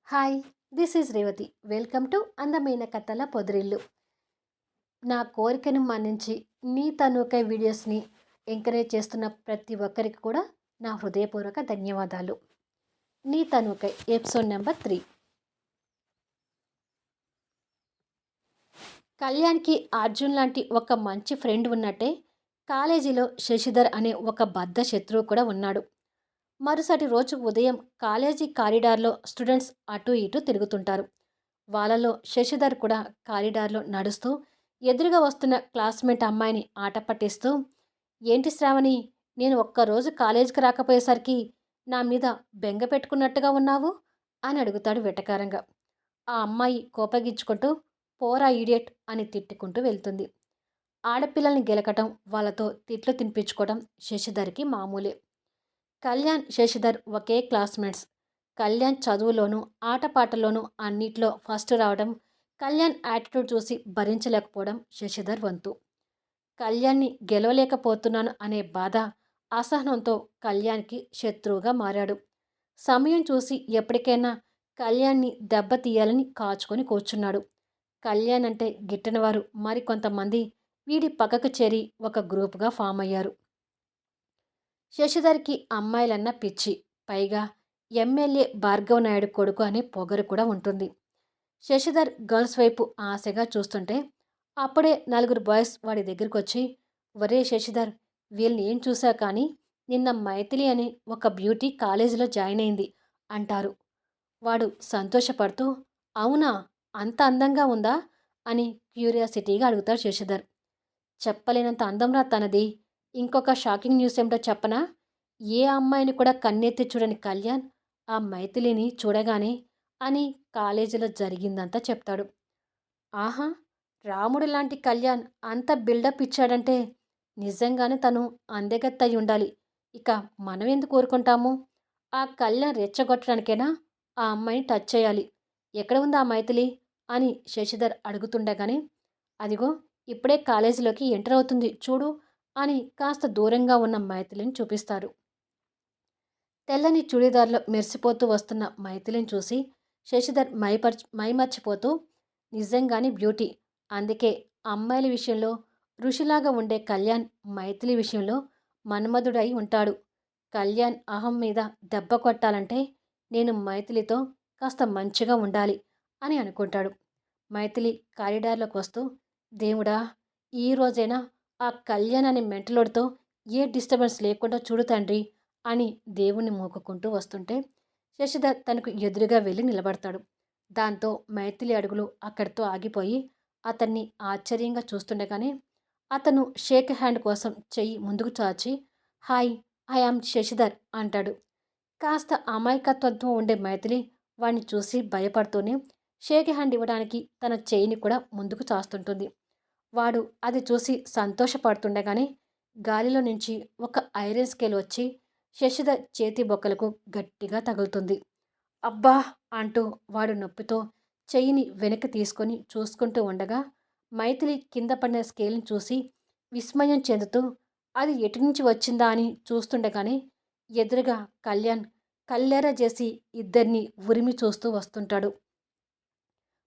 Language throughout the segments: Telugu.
Hi, this is Revathi. Welcome to అందమైన కథల పొదిరిల్లు. నా కోరికను మన్నించి నీ తనుకై వీడియోస్ని ఎంకరేజ్ చేస్తున్న ప్రతి ఒక్కరికి కూడా నా హృదయపూర్వక ధన్యవాదాలు. నీ తనుకై ఎపిసోడ్ నెంబర్ 3. కళ్యాణ్కి అర్జున్ లాంటి ఒక మంచి ఫ్రెండ్ ఉన్నట్టే కాలేజీలో శశిధర్ అనే ఒక బద్ధ శత్రువు కూడా ఉన్నాడు. మరుసటి రోజు ఉదయం కాలేజీ కారిడార్లో స్టూడెంట్స్ అటు ఇటు తిరుగుతుంటారు. వాళ్ళలో శశిధర్ కూడా కారిడార్లో నడుస్తూ ఎదురుగా వస్తున్న క్లాస్మేట్ అమ్మాయిని ఆట పట్టిస్తూ, ఏంటి శ్రావణి, నేను ఒక్కరోజు కాలేజీకి రాకపోయేసరికి నా మీద బెంగ పెట్టుకున్నట్టుగా ఉన్నావు అని అడుగుతాడు వెటకారంగా. ఆ అమ్మాయి కోపగించుకుంటూ పోరా ఈడియట్ అని తిట్టుకుంటూ వెళ్తుంది. ఆడపిల్లల్ని గెలకటం, వాళ్ళతో తిట్లు తినిపించుకోవడం శశిధర్కి మామూలే. కళ్యాణ్, శశిధర్ ఒకే క్లాస్మేట్స్. కళ్యాణ్ చదువులోనూ ఆటపాటల్లోనూ అన్నిట్లో ఫస్ట్ రావడం, కళ్యాణ్ యాటిట్యూడ్ చూసి భరించలేకపోవడం శశిధర్ వంతు. కళ్యాణ్ని గెలవలేకపోతున్నాను అనే బాధ, అసహనంతో కళ్యాణ్కి శత్రువుగా మారాడు. సమయం చూసి ఎప్పటికైనా కళ్యాణ్ని దెబ్బతీయాలని కాచుకొని కూర్చున్నాడు. కళ్యాణ్ అంటే గిట్టనివారు మరికొంతమంది వీడి పక్కకు చేరి ఒక గ్రూపుగా ఫామ్ అయ్యారు. శశిధర్కి అమ్మాయిలన్న పిచ్చి. పైగా ఎమ్మెల్యే భార్గవ్ నాయుడు కొడుకు అనే పొగరు కూడా ఉంటుంది. శశిధర్ గర్ల్స్ వైపు ఆశగా చూస్తుంటే అప్పుడే నలుగురు బాయ్స్ వాడి దగ్గరికి వచ్చి, ఒరే శశిధర్, వీళ్ళని ఏం చూసా కానీ నిన్న మైథిలి అని ఒక బ్యూటీ కాలేజీలో జాయిన్ అయింది అంటారు. వాడు సంతోషపడుతూ, అవునా, అంత అందంగా ఉందా అని క్యూరియాసిటీగా అడుగుతాడు శశిధర్. చెప్పలేనంత అందంరా తనది. ఇంకొక షాకింగ్ న్యూస్ ఏమిటో చెప్పనా? ఏ అమ్మాయిని కూడా కన్నెత్తి చూడని కళ్యాణ్ ఆ మైథిలిని చూడగానే అని కాలేజీలో జరిగిందంతా చెప్తాడు. ఆహా, రాముడు లాంటి కళ్యాణ్ అంత బిల్డప్ ఇచ్చాడంటే నిజంగానే తను అందగత్తయి ఉండాలి. ఇక మనం ఎందుకు కోరుకుంటాము? ఆ కళ్యాణ్ రెచ్చగొట్టడానికైనా ఆ అమ్మాయిని టచ్ చేయాలి. ఎక్కడ ఉంది ఆ మైథిలి అని శశిధర్ అడుగుతుండగానే, అదిగో ఇప్పుడే కాలేజీలోకి ఎంటర్ అవుతుంది చూడు అని కాస్త దూరంగా ఉన్న మైథిలిని చూపిస్తారు. తెల్లని చుడీదార్లో మెరిసిపోతూ వస్తున్న మైథిలిని చూసి శశిధర్ మైమర్చిపోతూ, నిజంగానే బ్యూటీ. అందుకే అమ్మాయిల విషయంలో ఋషిలాగా ఉండే కళ్యాణ్ మైథిలి విషయంలో మన్మధుడై ఉంటాడు. కళ్యాణ్ అహం మీద దెబ్బ కొట్టాలంటే నేను మైథిలితో కాస్త మంచిగా ఉండాలి అని అనుకుంటాడు. మైథిలి కారిడార్లోకి వస్తూ, దేవుడా, ఈ రోజైనా ఆ కళ్యాణ్ అనే మెంటలోడితో ఏ డిస్టర్బెన్స్ లేకుండా చూడు తండ్రి అని దేవుణ్ణి మొక్కుకుంటూ వస్తుంటే శశిధర్ తనకు ఎదురుగా వెళ్ళి నిలబడతాడు. దాంతో మైథిలి అడుగులు అక్కడితో ఆగిపోయి అతన్ని ఆశ్చర్యంగా చూస్తుండగానే అతను షేక్ హ్యాండ్ కోసం చెయ్యి ముందుకు చాచి, హాయ్, ఐ ఆమ్ శశిధర్ అంటాడు. కాస్త అమాయకత్వంతో ఉండే మైథిలి వాణ్ణి చూసి భయపడుతూనే షేక్ హ్యాండ్ ఇవ్వడానికి తన చెయ్యిని కూడా ముందుకు చాస్తుంటుంది. వాడు అది చూసి సంతోషపడుతుండగానే గాలిలో నుంచి ఒక ఐరన్ స్కేల్ వచ్చి శశిధర్ చేతి బొక్కలకు గట్టిగా తగులుతుంది. అబ్బా అంటూ వాడు నొప్పితో చెయ్యిని వెనక్కి తీసుకొని చూసుకుంటూ ఉండగా మైథిలి కింద పడిన స్కేల్ని చూసి విస్మయం చెందుతూ అది ఎటు నుంచి వచ్చిందా అని చూస్తుండగానే ఎదురుగా కళ్యాణ్ కళ్ళేరా చేసి ఇద్దరిని ఉరిమి చూస్తూ వస్తుంటాడు.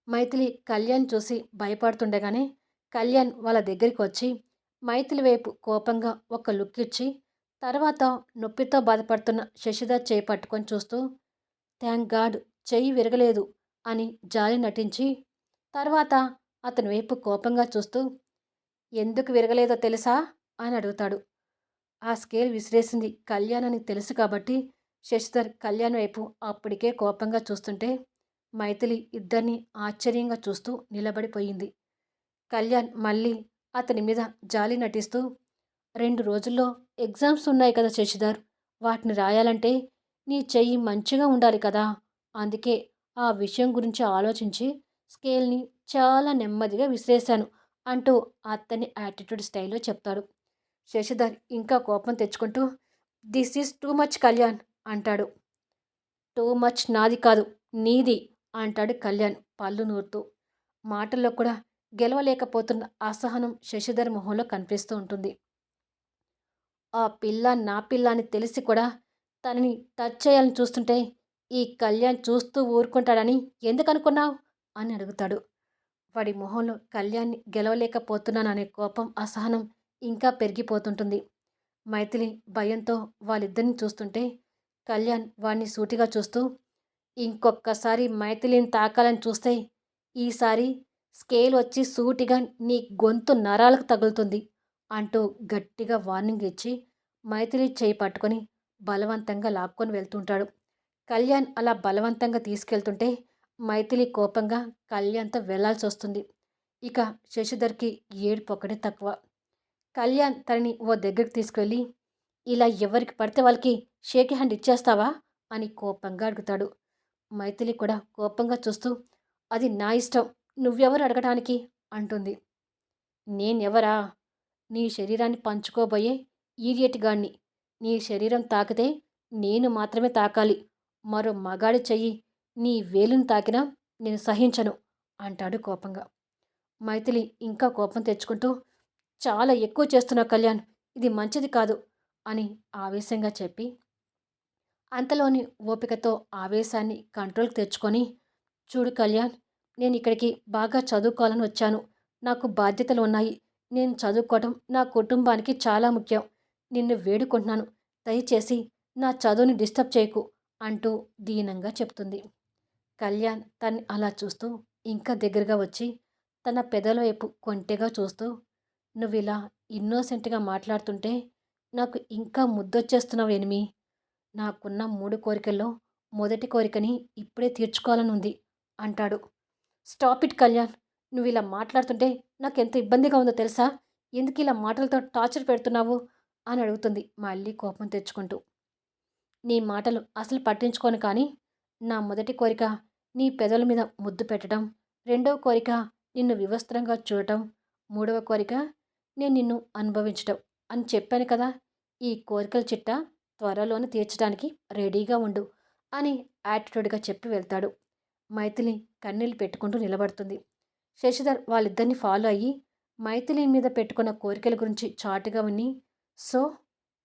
మైథిలి కళ్యాణ్ చూసి భయపడుతుండగానే కళ్యాణ్ వాళ్ళ దగ్గరికి వచ్చి మైథిలి వైపు కోపంగా ఒక లుక్ ఇచ్చి తర్వాత నొప్పితో బాధపడుతున్న శశిధర్ చేయి పట్టుకొని చూస్తూ, థ్యాంక్ గాడ్ చెయ్యి విరగలేదు అని జాలి నటించి తర్వాత అతని వైపు కోపంగా చూస్తూ, ఎందుకు విరగలేదో తెలుసా అని అడుగుతాడు. ఆ స్కేల్ విసిరేసింది కళ్యాణ్ అని తెలుసు కాబట్టి శశిధర్ కళ్యాణ్ వైపు అప్పటికే కోపంగా చూస్తుంటే మైథిలి ఇద్దరిని ఆశ్చర్యంగా చూస్తూ నిలబడిపోయింది. కళ్యాణ్ మళ్ళీ అతని మీద జాలి నటిస్తూ, 2 రోజుల్లో ఎగ్జామ్స్ ఉన్నాయి కదా శశిధర్, వాటిని రాయాలంటే నీ చెయ్యి మంచిగా ఉండాలి కదా, అందుకే ఆ విషయం గురించి ఆలోచించి స్కేల్ని చాలా నెమ్మదిగా విసిరేశాను అంటూ అతని యాటిట్యూడ్ స్టైల్లో చెప్తాడు. శశిధర్ ఇంకా కోపం తెచ్చుకుంటూ, this is too much Kalyan అంటాడు. టూ మచ్ నాది కాదు, నీది అంటాడు కళ్యాణ్ పళ్ళు నూరుతూ. మాటల్లో కూడా గెలవలేకపోతున్న అసహనం శశిధర్ మొహంలో కనిపిస్తూ ఉంటుంది. ఆ పిల్ల నా పిల్ల అని తెలిసి కూడా తనని టచ్ చేయాలని చూస్తుంటే ఈ కళ్యాణ్ చూస్తూ ఊరుకుంటాడని ఎందుకనుకున్నావు అని అడుగుతాడు. వాడి మొహంలో కళ్యాణ్ని గెలవలేకపోతున్నాననే కోపం, అసహనం ఇంకా పెరిగిపోతుంటుంది. మైథిలి భయంతో వాళ్ళిద్దరిని చూస్తుంటే కళ్యాణ్ వాణ్ణి సూటిగా చూస్తూ, ఇంకొక్కసారి మైథిలిని తాకాలని చూస్తే ఈసారి స్కేల్ వచ్చి సూటిగా నీ గొంతు నరాలకు తగులుతుంది అంటూ గట్టిగా వార్నింగ్ ఇచ్చి మైథిలి చేయి పట్టుకొని బలవంతంగా లాక్కొని వెళ్తుంటాడు. కళ్యాణ్ అలా బలవంతంగా తీసుకెళ్తుంటే మైథిలి కోపంగా కళ్యాణ్తో వెళ్లాల్సి వస్తుంది. ఇక శశిధర్కి ఏడుపు ఒకటే తక్కువ. కళ్యాణ్ తనని ఓ దగ్గరికి తీసుకువెళ్ళి, ఇలా ఎవరికి పడితే వాళ్ళకి షేక్ హ్యాండ్ ఇచ్చేస్తావా అని కోపంగా అడుగుతాడు. మైథిలి కూడా కోపంగా చూస్తూ, అది నా ఇష్టం, నువ్వెవరు అడగటానికి అంటుంది. నేనెవరా? నీ శరీరాన్ని పంచుకోబోయే ఈడియట్ గాణ్ణి. నీ శరీరం తాకితే నేను మాత్రమే తాకాలి. మరో మగాడి చెయ్యి నీ వేలును తాకినా నేను సహించను అంటాడు కోపంగా. మైథిలి ఇంకా కోపం తెచ్చుకుంటూ, చాలా ఎక్కువ చేస్తున్నావు కళ్యాణ్, ఇది మంచిది కాదు అని ఆవేశంగా చెప్పి, అంతలోని ఓపికతో ఆవేశాన్ని కంట్రోల్కి తెచ్చుకొని, చూడు కళ్యాణ్, నేను ఇక్కడికి బాగా చదువుకోవాలని వచ్చాను. నాకు బాధ్యతలు ఉన్నాయి. నేను చదువుకోవటం నా కుటుంబానికి చాలా ముఖ్యం. నిన్ను వేడుకుంటున్నాను, దయచేసి నా చదువుని డిస్టర్బ్ చేయకు అంటూ దీనంగా చెప్తుంది. కళ్యాణ్ తన్ని అలా చూస్తూ ఇంకా దగ్గరగా వచ్చి తన పెదల వైపు కొంటెగా చూస్తూ, నువ్విలా ఇన్నోసెంట్గా మాట్లాడుతుంటే నాకు ఇంకా ముద్దొచ్చేస్తున్నావు ఎనిమి. నాకున్న 3 కోరికల్లో మొదటి కోరికని ఇప్పుడే తీర్చుకోవాలని ఉంది అంటాడు. స్టాప్ ఇట్ కళ్యాణ్, నువ్వు ఇలా మాట్లాడుతుంటే నాకెంత ఇబ్బందిగా ఉందో తెలుసా? ఎందుకు ఇలా మాటలతో టార్చర్ పెడుతున్నావు అని అడుగుతుంది మళ్ళీ కోపం తెచ్చుకుంటూ. నీ మాటలు అసలు పట్టించుకోను కానీ నా మొదటి కోరిక నీ పెదవుల మీద ముద్దు పెట్టడం, రెండవ కోరిక నిన్ను వివస్త్రంగా చూడటం, మూడవ కోరిక నేను నిన్ను అనుభవించటం అని చెప్పాను కదా. ఈ కోరికల చిట్టా త్వరలోనే తీర్చడానికి రెడీగా ఉండు అని యాటిట్యూడ్గా చెప్పి వెళ్తాడు. మైథిలి కన్నీళ్ళు పెట్టుకుంటూ నిలబడుతుంది. శశిధర్ వాళ్ళిద్దరిని ఫాలో అయ్యి మైథిలి మీద పెట్టుకున్న కోరికల గురించి చాటుగా విని, సో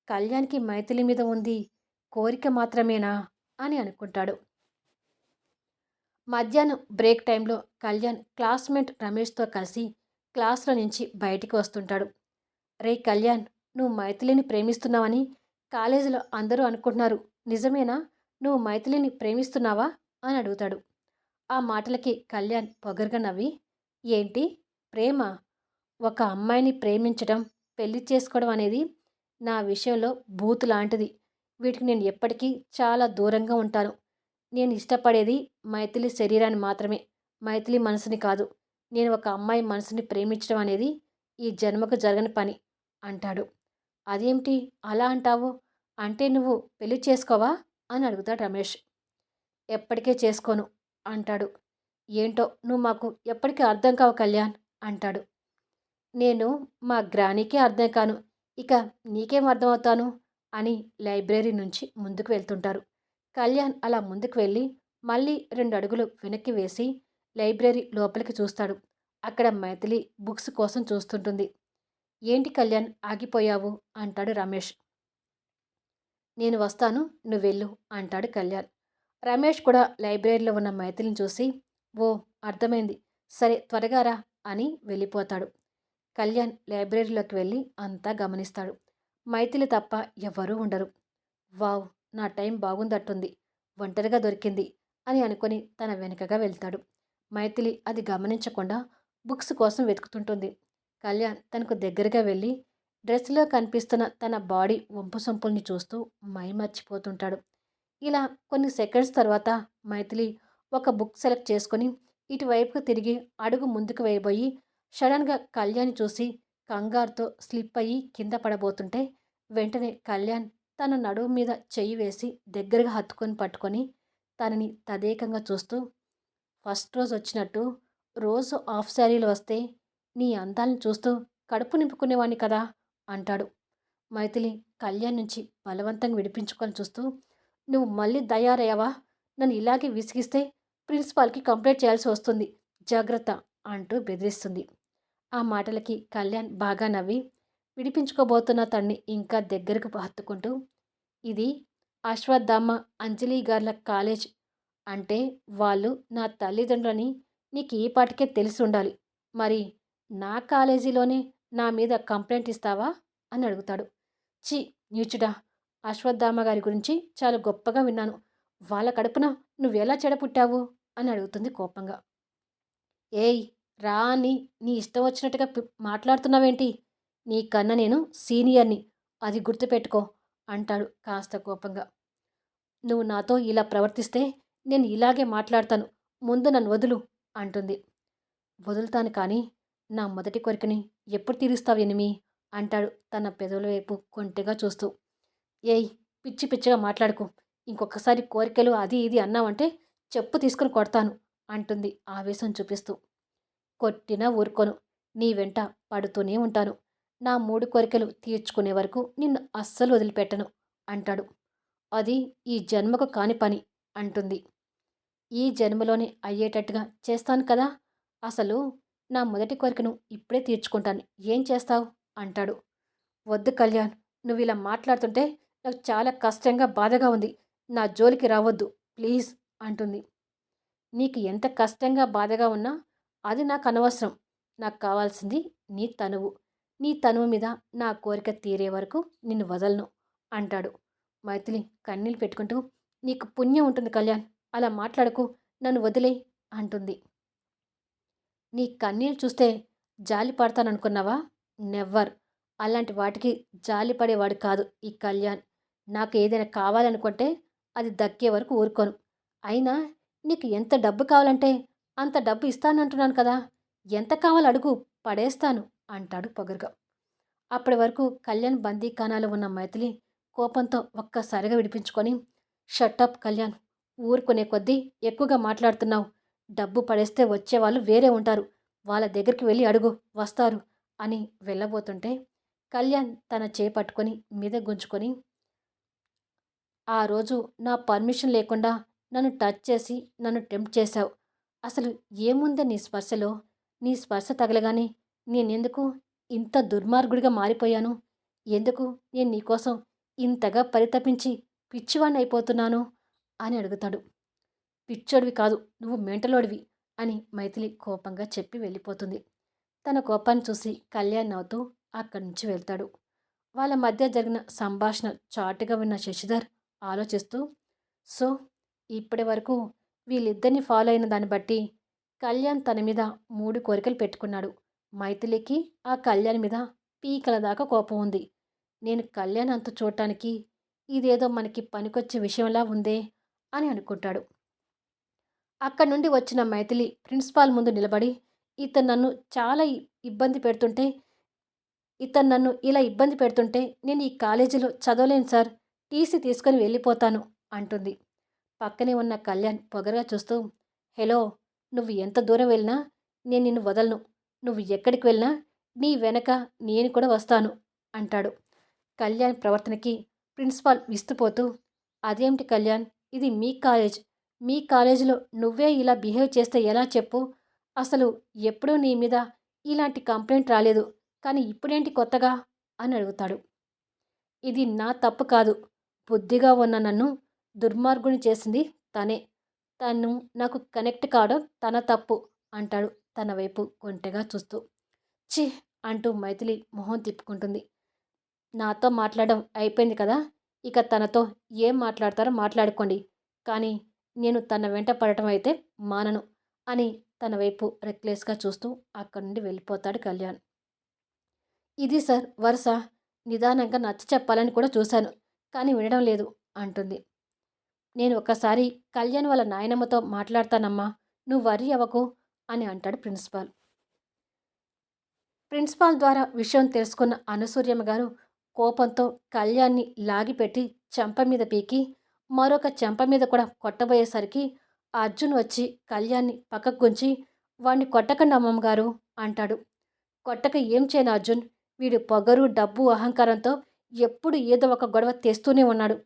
కళ్యాణ్కి మైథిలి మీద ఉంది కోరిక మాత్రమేనా అని అనుకుంటాడు. మధ్యాహ్నం బ్రేక్ టైంలో కళ్యాణ్ క్లాస్మేట్ రమేష్తో కలిసి క్లాస్లో నుంచి బయటికి వస్తుంటాడు. రే కళ్యాణ్, నువ్వు మైథిలిని ప్రేమిస్తున్నావని కాలేజీలో అందరూ అనుకుంటున్నారు, నిజమేనా? నువ్వు మైథిలిని ప్రేమిస్తున్నావా అని అడుగుతాడు. ఆ మాటలకి కళ్యాణ్ పొగరుగా నవ్వి, ఏంటి ప్రేమ? ఒక అమ్మాయిని ప్రేమించడం, పెళ్లి చేసుకోవడం అనేది నా విషయంలో బూతు లాంటిది. వీటికి నేను ఎప్పటికీ చాలా దూరంగా ఉంటాను. నేను ఇష్టపడేది మైథిలి శరీరాన్ని మాత్రమే, మైథిలి మనసుని కాదు. నేను ఒక అమ్మాయి మనసుని ప్రేమించడం అనేది ఈ జన్మకు జరగని పని అంటాడు. అదేమిటి అలా అంటావు? అంటే నువ్వు పెళ్లి చేసుకోవా అని అడుగుతాడు రమేష్. ఎప్పటికే చేసుకోను అంటాడు. ఏంటో నువ్వు మాకు ఎప్పటికీ అర్థం కావు కళ్యాణ్ అంటాడు. నేను మా గ్రానీకే అర్థం కాను, ఇక నీకేం అర్థమవుతాను అని లైబ్రరీ నుంచి ముందుకు వెళ్తుంటారు. కళ్యాణ్ అలా ముందుకు వెళ్ళి మళ్ళీ 2 అడుగులు వెనక్కి వేసి లైబ్రరీ లోపలికి చూస్తాడు. అక్కడ మైథిలి బుక్స్ కోసం చూస్తుంటుంది. ఏంటి కళ్యాణ్ ఆగిపోయావు అంటాడు రమేష్. నేను వస్తాను, నువ్వెళ్ళు అంటాడు కళ్యాణ్. రమేష్ కూడా లైబ్రరీలో ఉన్న మైథిలిని చూసి, ఓ అర్థమైంది, సరే త్వరగా రా అని వెళ్ళిపోతాడు. కళ్యాణ్ లైబ్రరీలోకి వెళ్ళి అంతా గమనిస్తాడు. మైథిలి తప్ప ఎవరూ ఉండరు. వావ్, నా టైం బాగుందట్టుంది, ఒంటరిగా దొరికింది అని అనుకొని తన వెనుకగా వెళ్తాడు. మైథిలి అది గమనించకుండా బుక్స్ కోసం వెతుకుతుంటుంది. కళ్యాణ్ తనకు దగ్గరగా వెళ్ళి డ్రెస్లో కనిపిస్తున్న తన బాడీ వంపు సొంపుల్ని చూస్తూ మైమర్చిపోతుంటాడు. ఇలా కొన్ని సెకండ్స్ తర్వాత మైథిలి ఒక బుక్ సెలెక్ట్ చేసుకొని ఇటువైపుకు తిరిగి అడుగు ముందుకు వేయబోయి సడన్గా కళ్యాణ్ చూసి కంగారుతో స్లిప్ అయ్యి కింద పడబోతుంటే వెంటనే కళ్యాణ్ తన నడుము మీద చెయ్యి వేసి దగ్గరగా హత్తుకొని పట్టుకొని తనని తదేకంగా చూస్తూ, ఫస్ట్ రోజు వచ్చినట్టు రోజు హాఫ్ శారీలో వస్తే నీ అందాలను చూస్తూ కడుపు నింపుకునేవాణ్ణి కదా అంటాడు. మైథిలి కళ్యాణ్ నుంచి బలవంతంగా విడిపించుకొని చూస్తూ, నువ్వు మళ్ళీ తయారయ్యావా? నన్ను ఇలాగే విసిగిస్తే ప్రిన్సిపాల్కి కంప్లైంట్ చేయాల్సి వస్తుంది, జాగ్రత్త అంటూ బెదిరిస్తుంది. ఆ మాటలకి కళ్యాణ్ బాగా నవ్వి విడిపించుకోబోతున్న తన్ని ఇంకా దగ్గరకు హత్తుకుంటూ, ఇది అశ్వత్థామ, అంజలి గార్ల కాలేజ్ అంటే వాళ్ళు నా తల్లిదండ్రులని నీకు ఈ పాటికే తెలిసుండాలి. మరి నా కాలేజీలోనే నా మీద కంప్లెయింట్ ఇస్తావా? అని అడుగుతాడు. ఛీ! నీచుడా! అశ్వత్థామ గారి గురించి చాలా గొప్పగా విన్నాను. వాళ్ళ కడుపున నువ్వెలా చెడపుట్టావు? అని అడుగుతుంది కోపంగా. ఏయ్! రా అని నీ ఇష్టం వచ్చినట్టుగా మాట్లాడుతున్నావేంటి? నీకన్నా నేను సీనియర్‌ని. అది గుర్తుపెట్టుకో అంటాడు కాస్త కోపంగా. నువ్వు నాతో ఇలా ప్రవర్తిస్తే నేను ఇలాగే మాట్లాడతాను. ముందు నన్ను వదులు అంటుంది. వదులుతాను కానీ నా మొదటి కోరికని ఎప్పుడు తీరుస్తావు ఎనిమి అంటాడు తన పెదవుల వైపు కొంటెగా చూస్తూ. ఏయ్! పిచ్చి పిచ్చిగా మాట్లాడుకో. ఇంకొకసారి కోరికలు అది ఇది అన్నావంటే చెప్పు తీసుకుని కొడతాను అంటుంది ఆవేశం చూపిస్తూ. కొట్టినా ఊరుకోను. నీ వెంట పడుతూనే ఉంటాను. నా 3 కోరికలు తీర్చుకునే వరకు నిన్ను అస్సలు వదిలిపెట్టను అంటాడు. అది ఈ జన్మకు కాని పని అంటుంది. ఈ జన్మలోనే అయ్యేటట్టుగా చేస్తాను కదా! అసలు నా మొదటి కోరికను ఇప్పుడే తీర్చుకుంటాను. ఏం చేస్తావు? అంటాడు. వద్దు కళ్యాణ్. నువ్విలా మాట్లాడుతుంటే నాకు చాలా కష్టంగా, బాధగా ఉంది. నా జోలికి రావద్దు. ప్లీజ్ అంటుంది. నీకు ఎంత కష్టంగా, బాధగా ఉన్నా అది నాకు అనవసరం. నాకు కావాల్సింది నీ తనువు. నీ తనువు మీద నా కోరిక తీరే వరకు నిన్ను వదలను అంటాడు. మైథిలి కన్నీళ్ళు పెట్టుకుంటూ నీకు పుణ్యం ఉంటుంది కళ్యాణ్. అలా మాట్లాడకు. నన్ను వదిలేయ్ అంటుంది. నీ కన్నీళ్ళు చూస్తే జాలి పడతాననుకున్నావా? నెవ్వర్. అలాంటి వాటికి జాలి పడేవాడు కాదు ఈ కళ్యాణ్. నాకు ఏదైనా కావాలనుకుంటే అది దక్కే వరకు ఊరుకోను. అయినా నీకు ఎంత డబ్బు కావాలంటే అంత డబ్బు ఇస్తానంటున్నాను కదా! ఎంత కావాలో అడుగు, పడేస్తాను అంటాడు పొగరుగా. అప్పటి వరకు కళ్యాణ్ బందీఖానాలో ఉన్న మైథిలి కోపంతో ఒక్కసారిగా విడిపించుకొని, షటప్ కళ్యాణ్. ఊరుకునే కొద్దీ ఎక్కువగా మాట్లాడుతున్నావు. డబ్బు పడేస్తే వచ్చేవాళ్ళు వేరే ఉంటారు. వాళ్ళ దగ్గరికి వెళ్ళి అడుగు, వస్తారు అని వెళ్ళబోతుంటే కళ్యాణ్ తన చేయి పట్టుకొని మీద గుంజుకొని, ఆ రోజు నా పర్మిషన్ లేకుండా నన్ను టచ్ చేసి నన్ను టెంప్ట్ చేశావు. అసలు ఏముంది నీ స్పర్శలో? నీ స్పర్శ తగలగానే నేనెందుకు ఇంత దుర్మార్గుడిగా మారిపోయాను? ఎందుకు నేను నీకోసం ఇంతగా పరితపించి పిచ్చివాణ్ణి అయిపోతున్నాను అని అడుగుతాడు. పిచ్చోడివి కాదు, నువ్వు మెంటలోడివి అని మైథిలి కోపంగా చెప్పి వెళ్ళిపోతుంది. తన కోపాన్ని చూసి కళ్యాణ్ నవ్వుతూ అక్కడి నుంచి వెళ్తాడు. వాళ్ళ మధ్య జరిగిన సంభాషణ చాటుగా విన్న శశిధర్ ఆలోచిస్తూ, సో ఇప్పటి వరకు వీళ్ళిద్దరిని ఫాలో అయిన దాన్ని బట్టి కళ్యాణ్ తన మీద 3 కోరికలు పెట్టుకున్నాడు. మైథిలికి ఆ కళ్యాణ్ మీద పీకల దాకా కోపం ఉంది. నేను కళ్యాణ్ అంతు చూడటానికి ఇదేదో మనకి పనికొచ్చే విషయంలా ఉందే అని అనుకుంటాడు. అక్కడి నుండి వచ్చిన మైథిలి ప్రిన్సిపాల్ ముందు నిలబడి, ఇతను నన్ను చాలా ఇబ్బంది పెడుతుంటే ఇతను నన్ను ఇలా ఇబ్బంది పెడుతుంటే నేను ఈ కాలేజీలో చదవలేను సార్. టీసీ తీసుకొని వెళ్ళిపోతాను అంటుంది. పక్కనే ఉన్న కళ్యాణ్ పొగరుగా చూస్తూ, హలో, నువ్వు ఎంత దూరం వెళ్ళినా నేను నిన్ను వదలను. నువ్వు ఎక్కడికి వెళ్ళినా నీ వెనక నేను కూడా వస్తాను అంటాడు. కళ్యాణ్ ప్రవర్తనకి ప్రిన్సిపాల్ విస్తుపోతూ, అదేమిటి కళ్యాణ్, ఇది మీ కాలేజ్. మీ కాలేజీలో నువ్వే ఇలా బిహేవ్ చేస్తే ఎలా చెప్పు? అసలు ఎప్పుడూ నీ మీద ఇలాంటి కంప్లైంట్ రాలేదు. కానీ ఇప్పుడేంటి కొత్తగా అని అడుగుతాడు. ఇది నా తప్పు కాదు. బుద్ధిగా ఉన్న నన్ను దుర్మార్గుని చేసింది తనే. తను నాకు కనెక్ట్ కావడం తన తప్పు అంటాడు తన వైపు కొంటెగా చూస్తూ. ఛీ అంటూ మైథిలి మొహం తిప్పుకుంటుంది. నాతో మాట్లాడడం అయిపోయింది కదా! ఇక తనతో ఏం మాట్లాడతారో మాట్లాడుకోండి. కానీ నేను తన వెంట పడటం అయితే మానను అని తన వైపు రెక్లెస్గా చూస్తూ అక్కడి నుండి వెళ్ళిపోతాడు కళ్యాణ్. ఇది సార్ వరుస. నిదానంగా నచ్చ చెప్పాలని కూడా చూశాను. కానీ వినడం లేదు అంటుంది. నేను ఒకసారి కళ్యాణ్ వాళ్ళ నాయనమ్మతో మాట్లాడతానమ్మా. నువ్వు వర్రీ అవ్వకు అని అంటాడు ప్రిన్సిపాల్. ప్రిన్సిపాల్ ద్వారా విషయం తెలుసుకున్న అనసూయమ్మ గారు కోపంతో కళ్యాణ్ని లాగిపెట్టి చెంప మీద పీకి మరొక చెంప మీద కూడా కొట్టబోయేసరికి అర్జున్ వచ్చి కళ్యాణ్ని పక్కకు గుంచి, వాణ్ణి కొట్టకండి అమ్మమ్మగారు అంటాడు. కొట్టక ఏం చేయను అర్జున్. వీడు పొగరు, డబ్బు, అహంకారంతో ఎప్పుడు ఏదో ఒక గొడవ తెస్తూనే ఉన్నాడు.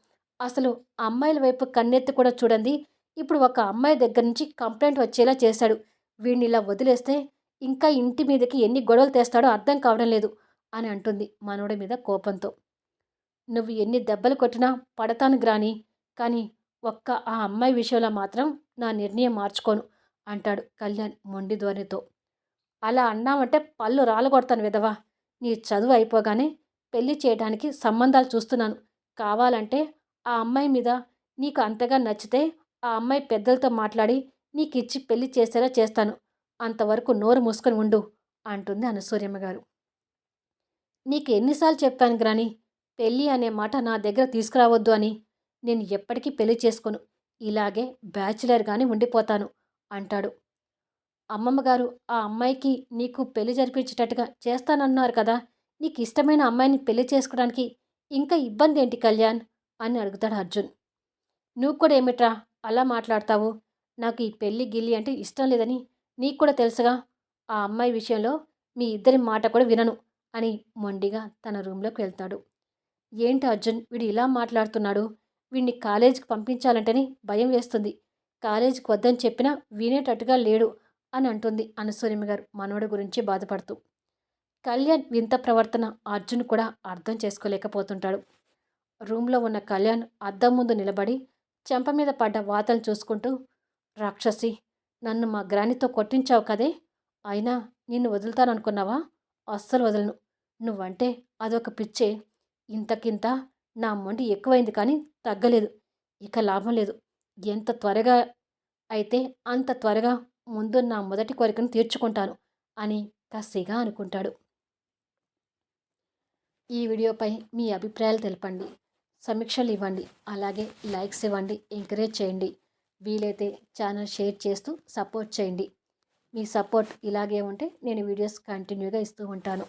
అసలు అమ్మాయిల వైపు కన్నెత్తి కూడా చూడండి. ఇప్పుడు ఒక అమ్మాయి దగ్గర నుంచి కంప్లైంట్ వచ్చేలా చేశాడు. వీడిని ఇలా వదిలేస్తే ఇంకా ఇంటి మీదకి ఎన్ని గొడవలు తెస్తాడో అర్థం కావడం లేదు అని అంటుంది మనవడి మీద కోపంతో. నువ్వు ఎన్ని దెబ్బలు కొట్టినా పడతాను గ్రాని. కానీ ఒక్క ఆ అమ్మాయి విషయంలో మాత్రం నా నిర్ణయం మార్చుకోను అంటాడు కళ్యాణ్ మొండి ధ్వనితో. అలా అన్నావంటే పళ్ళు రాలగొడతాను విధవా. నీ చదువు అయిపోగానే పెళ్లి చేయడానికి సంబంధాలు చూస్తున్నాను. కావాలంటే ఆ అమ్మాయి మీద నీకు అంతగా నచ్చితే ఆ అమ్మాయి పెద్దలతో మాట్లాడి నీకిచ్చి పెళ్లి చేసేలా చేస్తాను. అంతవరకు నోరు మూసుకొని ఉండు అంటుంది అనసూయమ్మ గారు. నీకు ఎన్నిసార్లు చెప్పాను గ్రాని, పెళ్ళి అనే మాట నా దగ్గర తీసుకురావద్దు అని. నేను ఎప్పటికీ పెళ్లి చేసుకోను. ఇలాగే బ్యాచిలర్గానే ఉండిపోతాను అంటాడు. అమ్మమ్మగారు ఆ అమ్మాయికి నీకు పెళ్లి జరిపించేటట్టుగా చేస్తానన్నారు కదా. నీకు ఇష్టమైన అమ్మాయిని పెళ్లి చేసుకోవడానికి ఇంకా ఇబ్బంది ఏంటి కళ్యాణ్ అని అడుగుతాడు అర్జున్. నువ్వు కూడా ఏమిట్రా అలా మాట్లాడతావు? నాకు ఈ పెళ్లి గిల్లి అంటే ఇష్టం లేదని నీకు కూడా తెలుసుగా. ఆ అమ్మాయి విషయంలో మీ ఇద్దరి మాట కూడా వినను అని మొండిగా తన రూంలోకి వెళ్తాడు. ఏంటి అర్జున్ వీడు ఇలా మాట్లాడుతున్నాడు? వీడిని కాలేజీకి పంపించాలంటేనే భయం వేస్తుంది. కాలేజీకి వద్దని చెప్పినా వినేటట్టుగా లేడు అని అంటుంది అనసూయమ్మ గారు మనవడి గురించి బాధపడుతూ. కళ్యాణ్ వింత ప్రవర్తన అర్జున్ కూడా అర్థం చేసుకోలేకపోతుంటాడు. రూమ్లో ఉన్న కళ్యాణ్ అద్దం ముందు నిలబడి చెంప మీద పడ్డ వాతలు చూసుకుంటూ, రాక్షసి, నన్ను మా గ్రానితో కొట్టించావు కదే, అయినా నిన్ను వదులుతాననుకున్నావా? అస్సలు వదలను. నువ్వంటే అదొక పిచ్చే. ఇంతకింత నా మొండి ఎక్కువైంది కానీ తగ్గలేదు. ఇక లాభం లేదు. ఎంత త్వరగా అయితే అంత త్వరగా ముందు నా మొదటి కోరికను తీర్చుకుంటాను అని కసిగా అనుకుంటాడు. ఈ వీడియోపై మీ అభిప్రాయాలు తెలపండి. సమీక్షలు ఇవ్వండి. అలాగే లైక్స్ ఇవ్వండి. ఎంకరేజ్ చేయండి. వీలైతే ఛానల్ షేర్ చేస్తూ సపోర్ట్ చేయండి. మీ సపోర్ట్ ఇలాగే ఉంటే నేను వీడియోస్ కంటిన్యూగా ఇస్తూ ఉంటాను.